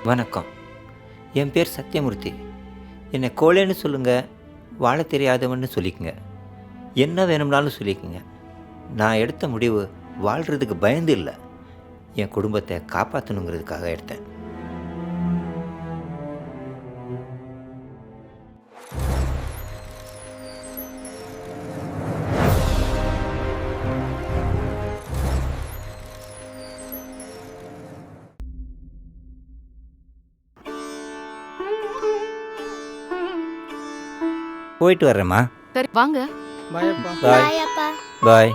வணக்கம். என் பேர் சத்யமூர்த்தி. என்னை கோழைன்னு சொல்லுங்கள், வாழ தெரியாதவன்னு சொல்லிக்கங்க, என்ன வேணும்னாலும் சொல்லிக்கங்க. நான் எடுத்த முடிவு வாழ்கிறதுக்கு பயந்து இல்லை, என் குடும்பத்தை காப்பாற்றணுங்கிறதுக்காக எடுத்தேன். போயிட்டு வர்றேம்மா. சரி வாங்க. பாய் அப்பா. பாய். பாய் அப்பா. பாய்.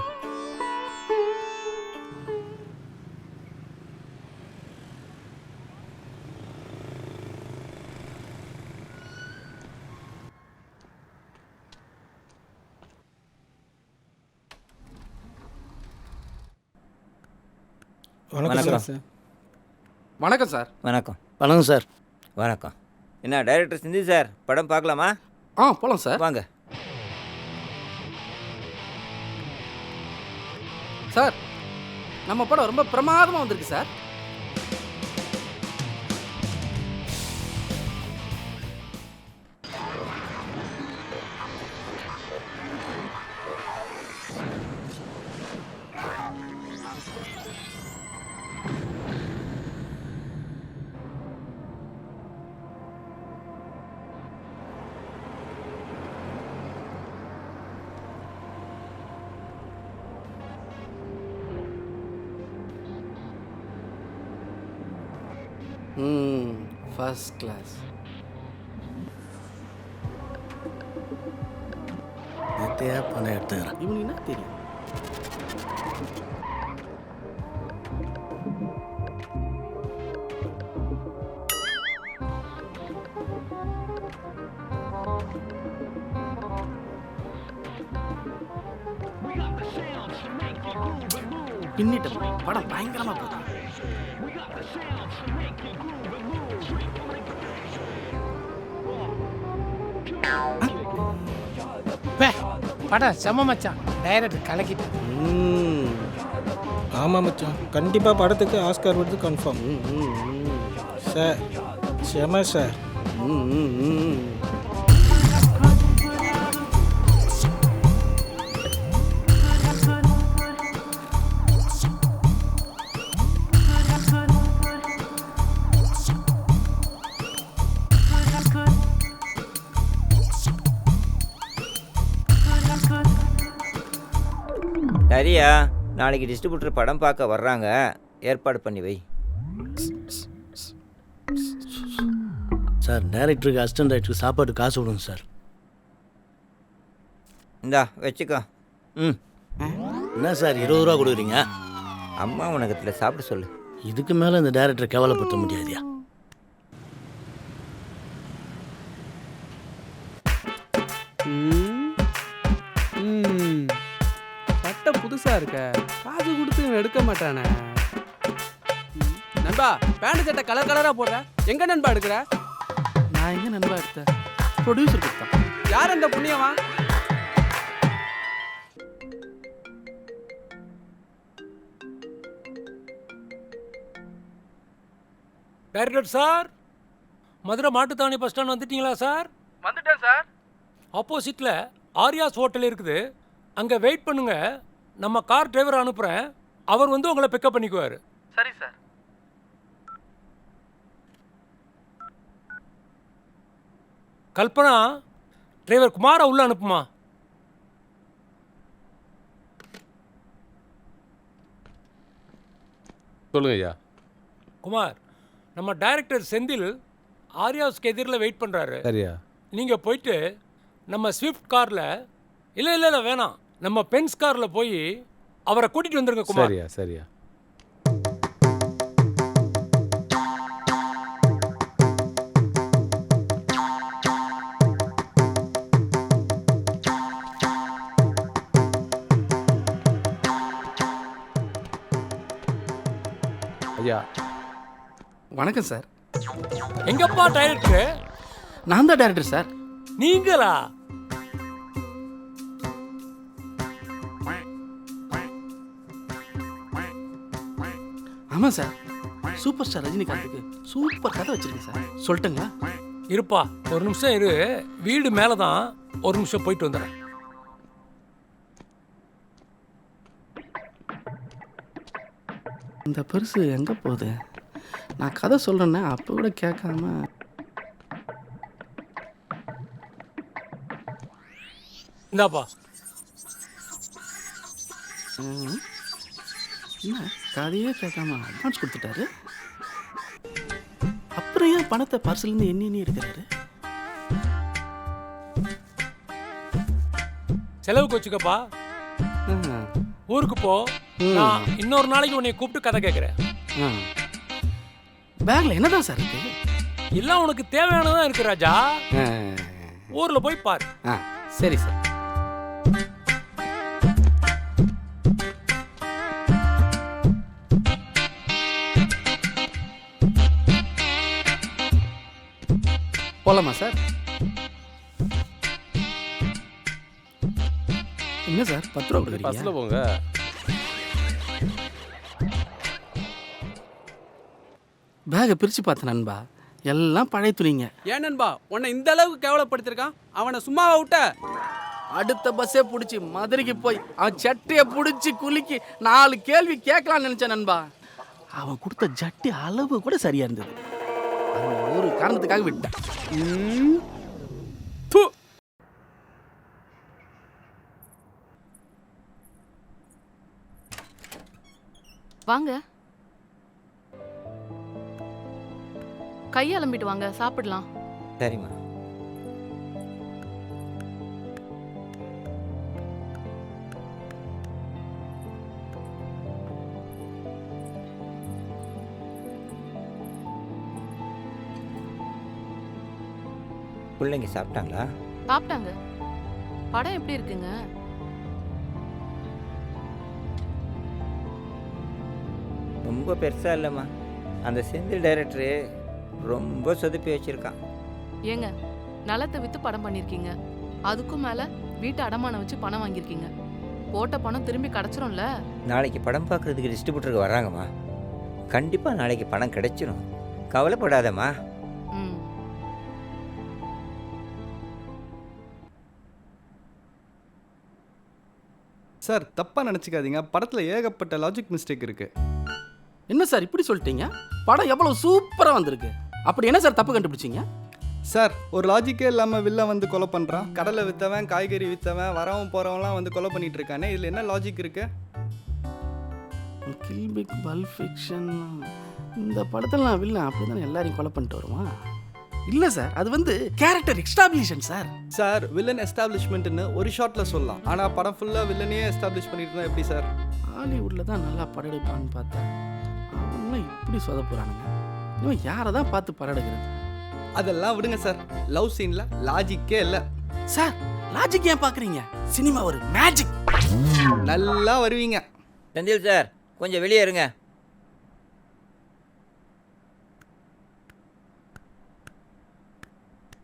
வணக்கம் சார். வணக்கம் சார். வணக்கம். வணக்கம் சார். வணக்கம். என்ன டைரக்டர் செந்தில் சார், படம் பார்க்கலாமா? போலாம் சார். வாங்க. சார் நம்ம படம் ரொம்ப பிரமாதமா வந்திருக்கு சார். First class. நேற்றையா பணம் எடுத்துக்கிறேன். இவனுக்கு என்ன தெரியும்? பின்னிட்ட படம் பயங்கரமா போகுது. படம் செம மச்சான். டைரக்டர் கலக்கிட்டு. ஆமாம் மச்சான், கண்டிப்பாக படத்துக்கு ஆஸ்கார் விருது கன்ஃபார்ம். சார் செம சார். சரியா, நாளைக்கு டிஸ்ட்ரிபியூட்டர் படம் பார்க்க வர்றாங்க, ஏற்பாடு பண்ணி வை. சார், டைரக்டருக்கு அசிஸ்டன்ட் டைரக்டருக்கு சாப்பாடு காசு விடுங்க சார். இந்தா வச்சுக்கோ. என்ன சார் 20 ரூபா கொடுக்குறீங்க? அம்மா உனக்கத்தில் சாப்பிட சொல்லு. இதுக்கு மேலே இந்த டைரக்டரை கேவலப்படுத்த முடியாதியா? பட்ட புதுசா இருக்க, காசு கொடுத்து இவன் எடுக்க மாட்டானே. நண்பா, பேண்ட் சட்டை கலர் கலரா போடுற, எங்க நண்பா எடுக்கிற? நான் எங்க நண்பா எடுத்தேன்? ப்ரொடியூசர் கொடுத்தான். யார் அந்த புண்ணியவா? Director sir, Madurai Mattuthavani bus stand வந்துட்டீங்களா சார்? வந்துட்டேன் சார். ஆப்போசிட்டில் ஆரியாஸ் ஹோட்டல் இருக்குது, அங்கே வெயிட் பண்ணுங்க. நம்ம கார் டிரைவரை அனுப்புகிறேன், அவர் வந்து உங்களை பிக்கப் பண்ணிக்குவார். சரி சார். கல்பனா, டிரைவர் குமாரை உள்ள அனுப்புமா. சொல்லுங்க ஐயா. குமார், நம்ம டைரக்டர் செந்தில் ஆரியாஸ்க்கு எதிரில் வெயிட் பண்ணுறாரு. சரியா? நீங்கள் போயிட்டு நம்ம ஸ்விஃப்ட் காரில், இல்லை வேணாம், நம்ம பென்ஸ் காரில் போய் அவரை கூட்டிகிட்டு வந்துருங்க குமார். சரியா சரியா. ஐயா வணக்கம் சார். எங்கப்பா டைரக்டர்? நான் தான் டைரக்டர் சார். நீங்களா? ஆமாம் சார். சூப்பர் ஸ்டார் ரஜினிகாந்துக்கு சூப்பர் கதை வச்சிருக்கேன் சார். சொல்லட்டுங்களா? இருப்பா, ஒரு நிமிஷம் இரு. வீடு மேலே தான், ஒரு நிமிஷம் போயிட்டு வந்துடுறேன். இந்த பரிசு எங்கே போகுது? நான் கதை சொல்கிறேன்னே அப்போ கூட கேட்காம. இந்தாப்பா. என்ன கதையே கேட்காம அட்வான்ஸ் கொடுத்துட்டாரு. அப்புறம் ஏன் பணத்தை பர்ஸ்லேருந்து எண்ணி எடுக்கிறாரு? செலவுக்கு வச்சுக்கப்பா. ஊருக்கு போ. நான் இன்னொரு நாளைக்கு உன்னை கூப்பிட்டு கதை கேட்குறேன். பேக்ல என்னதான் சார் இருக்கு? எல்லாம் உனக்கு தேவையானதான் இருக்கு ராஜா. ஊர்ல போய் பாரு. சரி சார். போலாமா சார்? என்ன சார் 10 ரூபா கொடுக்குறீங்க? பஸ்ஸில் போங்க. பேகை பிரித்து பார்த்த நண்பா, எல்லாம் பழைய துணிங்க. ஏன் நண்பா உன்னை இந்த அளவுக்கு கேவலப்படுத்திருக்கான்? அவனை சும்மாவா விட்ட? அடுத்த பஸ்ஸே பிடிச்சி மதுரைக்கு போய் அவன் சட்டையை பிடிச்சி குலுக்கி 4 கேள்வி கேட்கலான்னு நினச்சேன் நண்பா. அவன் கொடுத்த ஜட்டி அளவு கூட சரியா இருந்தது. அந்த ஒரு காரணத்துக்காக விட்டேன். வாங்க, கையை அலம்பிட்டு வாங்க, சாப்பிடலாம். சரிம்மா. பிள்ளைங்க சாப்பிட்டாங்களா? சாப்பிட்டாங்க. படம் எப்படி இருக்குங்க? ரொம்ப பெருசாக இல்லைம்மா. அந்த செந்தில் டைரக்டரு ரொம்ப சொதுப்பி வச்சுருக்கான். ஏங்க, நிலத்தை விற்று படம் பண்ணியிருக்கீங்க, அதுக்கும் மேலே வீட்டை அடமானம் வச்சு பணம் வாங்கியிருக்கீங்க. போட்ட பணம் திரும்பி கிடச்சிரும்ல? நாளைக்கு படம் பார்க்குறதுக்கு டிஸ்ட்ரிபியூட்டருக்கு வர்றாங்கம்மா. கண்டிப்பாக நாளைக்கு பணம் கிடைச்சிரும், கவலைப்படாதம்மா. ம். சார் தப்பாக நினச்சிக்காதீங்க, படத்தில் ஏகப்பட்ட லாஜிக் மிஸ்டேக் இருக்குது. என்ன சார் இப்படி சொல்லிட்டீங்க? படம் எவ்வளோ சூப்பராக வந்திருக்கு. அப்படி என்ன சார் தப்பு கண்டுபிடிச்சிங்க? சார் ஒரு லாஜிக்கே இல்லாமல் வில்ல வந்து கொலை பண்ணுறான். கடலை விற்றவன், காய்கறி விற்றவன், வரவன் போகிறவன்லாம் வந்து கொலை பண்ணிட்டு இருக்கானே, இதில் என்ன லாஜிக் இருக்கு? கில்பிக் பல்ப் ஃபிக்ஷன். இந்த படத்தில் நான் வில்லன் அப்படி தானே எல்லாரையும் கொலை பண்ணிட்டு வருவான்? இல்லை சார், அது வந்து கேரக்டர் எக்ஸ்டாப்ளிஷன் சார். சார் வில்லன் எஸ்டாப்ளிஷ்மெண்ட்னு ஒரு ஷாட்டில் சொல்லலாம், ஆனால் படம் ஃபுல்லாக வில்லனையே எஸ்டாப்ளிஷ் பண்ணிட்டு இருந்தால் எப்படி சார்? ஹாலிவுட்டில் தான் நல்லா படம் எடுப்பான்னு பார்த்தா அவங்களாம் இப்படி சொதப்புறானுங்க. இவன் யாரை தான் பார்த்து படம் எடுக்கிறது? அதெல்லாம் விடுங்க சார், லவ் சீனில் லாஜிக்கே இல்லை. சார் லாஜிக் ஏன் பார்க்குறீங்க? சினிமா ஒரு மேஜிக். நல்லா வருவீங்க. செந்தில் சார் கொஞ்சம் வெளியே இருங்க.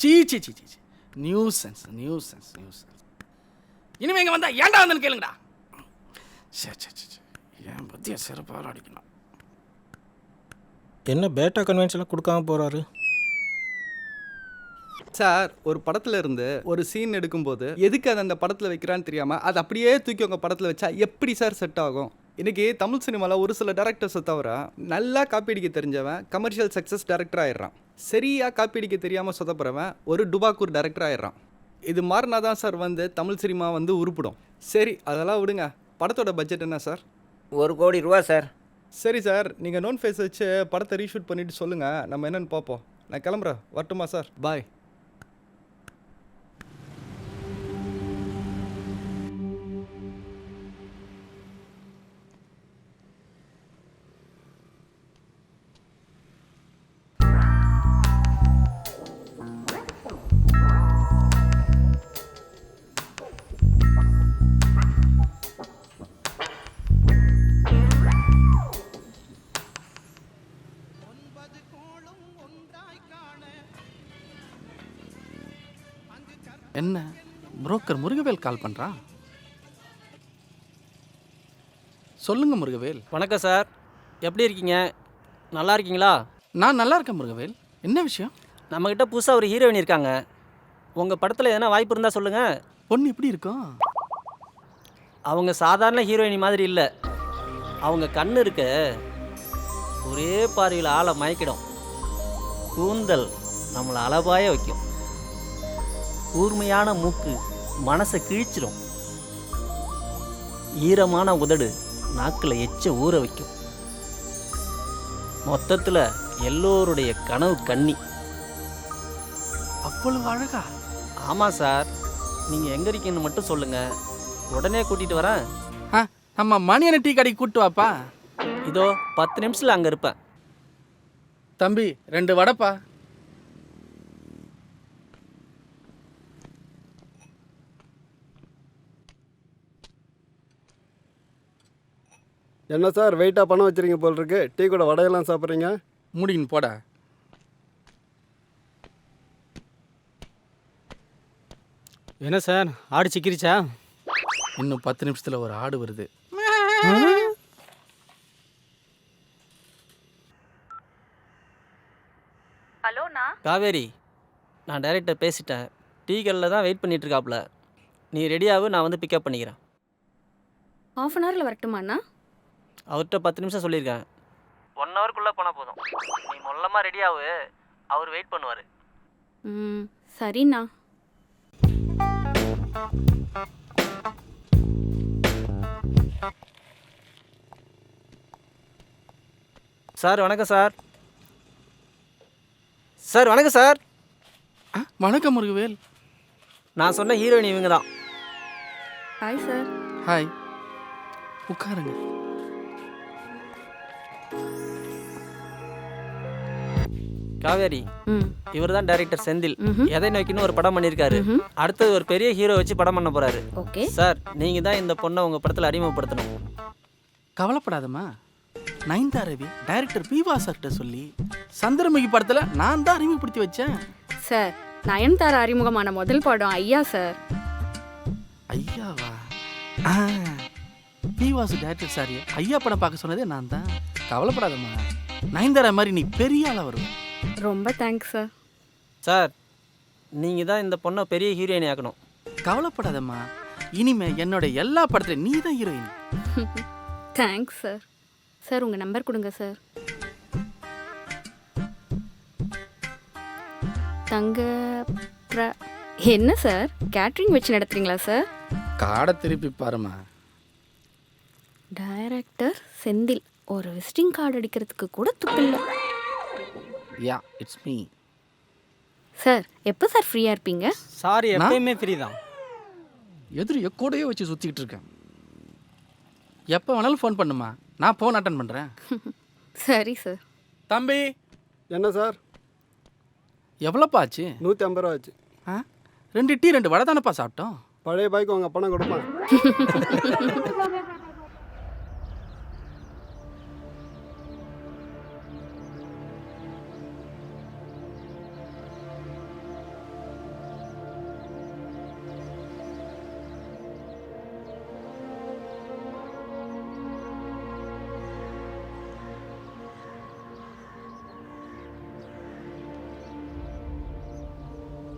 சீ சீ சீ சீ நியூசன்ஸ் நியூசன்ஸ் நியூசன்ஸ். இனிமே இங்கே வந்தால் ஏன்டா வந்தேன்னு கேளுங்கடா. சே சே சே என் பற்றிய சிறப்பாக அடிக்கணும். என்ன பேட்டா கன்வென்ஷன்லாம் கொடுக்காம போகிறாரு? சார் ஒரு படத்துல இருந்து ஒரு சீன் எடுக்கும்போது எதுக்கு அதை அந்த படத்தில் வைக்கிறான்னு தெரியாமல் அதை அப்படியே தூக்கி உங்கள் படத்தில் வச்சா எப்படி சார் செட் ஆகும்? இன்றைக்கி தமிழ் சினிமாவில் ஒரு சில டேரக்டர்ஸை தவிர நல்லா காப்பி அடிக்க தெரிஞ்சவன் கமர்ஷியல் சக்ஸஸ் டேரக்டர் ஆயிடுறான். சரியாக காப்பி அடிக்க தெரியாமல் சொதப்புறவன் ஒரு டுபாக்கூர் டேரக்டர் ஆயிடுறான். இது மாறினா தான் சார் வந்து தமிழ் சினிமா வந்து உருப்பிடும். சரி அதெல்லாம் விடுங்க, படத்தோட பட்ஜெட் என்ன சார்? 1 கோடி ரூபா சார். சரி சார், நீங்கள் நோன் ஃபேஸ் வச்சு படத்தை ரீஷூட் பண்ணிவிட்டு சொல்லுங்கள், நம்ம என்னென்னு பார்ப்போம். நான் கிளம்புறேன், வரட்டுமா சார்? பாய். என்ன புரோக்கர் முருகவேல் கால் பண்ணுறான்? சொல்லுங்க முருகவேல். வணக்கம் சார், எப்படி இருக்கீங்க? நல்லா இருக்கீங்களா? நான் நல்லா இருக்கேன் முருகவேல். என்ன விஷயம்? நம்மக்கிட்ட புதுசாக ஒரு ஹீரோயின் இருக்காங்க. உங்கள் படத்தில் எதனா வாய்ப்பு இருந்தால் சொல்லுங்கள். பொண்ணு எப்படி இருக்கும்? அவங்க சாதாரண ஹீரோயினி மாதிரி இல்லை. அவங்க கண்ணு இருக்க ஒரே பார்வையில் ஆளை மயக்கிடும். கூந்தல் நம்மளை அலபாய வைக்கும். கூர்மையான மூக்கு மனசை கிழிச்சிடும். ஈரமான உதடு நாக்கில் எச்ச ஊற வைக்கும். மொத்தத்தில் எல்லோருடைய கனவு கன்னி. அவ்வளவு அழகா? ஆமாம் சார். நீங்கள் எங்கே இருக்கீங்கன்னு மட்டும் சொல்லுங்கள், உடனே கூட்டிகிட்டு வரேன். நம்ம மணியனை டீ கடைக்கு கூட்டு வாப்பா. இதோ 10 நிமிஷத்தில் அங்கே இருப்பேன். தம்பி 2 வடைப்பா. என்ன சார் வெயிட்டாக பணம் வச்சுருங்க போல் இருக்கு. டீ கூட வடையெல்லாம் சாப்பிட்றீங்க. முடின்னு போடா. என்ன சார் ஆடு சிக்கிரிச்சா? இன்னும் 10 நிமிஷத்தில் ஒரு ஆடு வருது. ஹலோண்ணா. காவேரி, நான் டைரக்டர் பேசிட்டேன். டீ கடையில் தான் வெயிட் பண்ணிட்டு இருக்காப்புல. நீ ரெடியாகு, நான் வந்து பிக்கப் பண்ணிக்கிறேன். ½ அன் ஹவரில் வரட்டுமாண்ணா? அவர்கிட்ட 10 நிமிஷம் சொல்லியிருக்கேன். 1 ஹவருக்குள்ளே போனால் போதும். நீ மொல்லமாக ரெடியாகு, அவர் வெயிட் பண்ணுவார். சரிண்ணா. சார் வணக்கம் சார். சார் வணக்கம் சார். வணக்கம் முருகவேல். நான் சொன்ன ஹீரோயின் இவங்க தான். Hi sir. ஹாய், உட்காருங்க. காவேரி, இவர் தான் டைரக்டர் செந்தில். எதை நோக்கின்னு ஒரு படம் பண்ணியிருக்காரு. அடுத்தது ஒரு பெரிய ஹீரோ வச்சு படம் பண்ண போறாரு. ஓகே சார், நீங்க தான் இந்த பொண்ணை உங்க படத்தில் அறிமுகப்படுத்தணும். கவலைப்படாதம்மா. நயன்தாரவி டைரக்டர் பிவா சார்கிட்ட சொல்லி சந்திரமுகி படத்தில் நான் தான் அறிமுகப்படுத்தி வச்சேன். சார், நயன்தாரா அறிமுகமான முதல் படம் ஐயா சார். ஐயாவா? பிவாசு டைரக்டர் சார் ஐயா படம் பார்க்க சொன்னதே நான் தான். கவலைப்படாதம்மா, நயன்தாரா மாதிரி நீ பெரிய ஆளாக வருவேன். ரொம்ப தேங்க்ஸ் சார். சார், நீங்க தான் இந்த பொண்ணை பெரிய ஹீரோயினி ஆக்கணும். கவலைப்படாதம்மா, இனிமே என்னோட எல்லா படத்துலையும் நீ தான் ஹீரோயின். Thanks sir. சார் உங்கள் நம்பர் கொடுங்க சார். என்ன சார் கேட்ரிங் வச்சு நடத்துறீங்களா சார்? காடை திருப்பி பாருமா. டைரக்டர் செந்தில் ஒரு விசிட்டிங் கார்டு அடிக்கிறதுக்கு கூட துப்பில்லை. யா, இட்ஸ் மீ. சார் எப்போ சார் ஃப்ரீயாக இருப்பீங்க? சார் எப்பயுமே ஃப்ரீ தான். எதிரி கூடயே வச்சு சுற்றிக்கிட்டு இருக்கேன். எப்போ வேணாலும் ஃபோன் பண்ணுமா, நான் ஃபோன் அட்டன் பண்ணுறேன். சரி சார். தம்பி. என்ன சார்? எவ்வளோப்பா ஆச்சு? 150 ரூபா ஆச்சு. 2 டீ 2 வடை தானப்பா சாப்பிட்டோம். பழைய பாய்க்கு உங்கள் பணம் கொடுப்பேன்.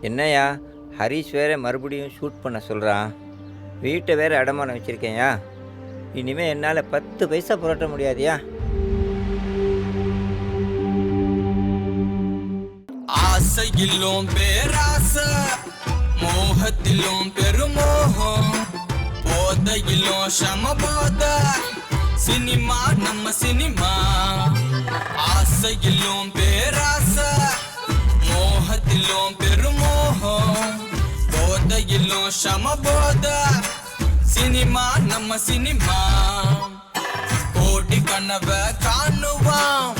என்னையா ஹரிஷ் வேற மறுபடியும் ஷூட் பண்ண சொல்கிறான். வீட்டை வேற அடமானம் வச்சுருக்கேன்யா. இனிமேல் என்னால் 10 பைசா புரட்ட முடியாதியா? ஆசையிலும் பேராசை, மோகத்திலும் பெருமோகம், போதையிலும் சமபோத, சினிமா நம்ம சினிமா. ஆசையிலும் பேராசை, மோகத்திலும் பெருமோகம், போதையிலும் சமபோத, சினிமா நம்ம சினிமா. கோடி கனவை காணுவான்,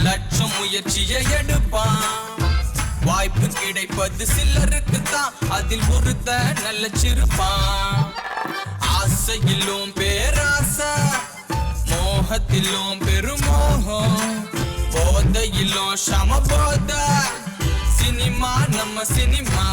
லட்சம் முயற்சியை எடுப்பான். வாய்ப்பு கிடைப்பது சிலருக்கு தான், அதில் ஒருத்த நல்ல சிரிப்பான். ஆசையிலும் பேராசை, மோகத்திலும் பெருமோகம், போதையிலும் சமபோத, சினிமா நம்ம சினிமா.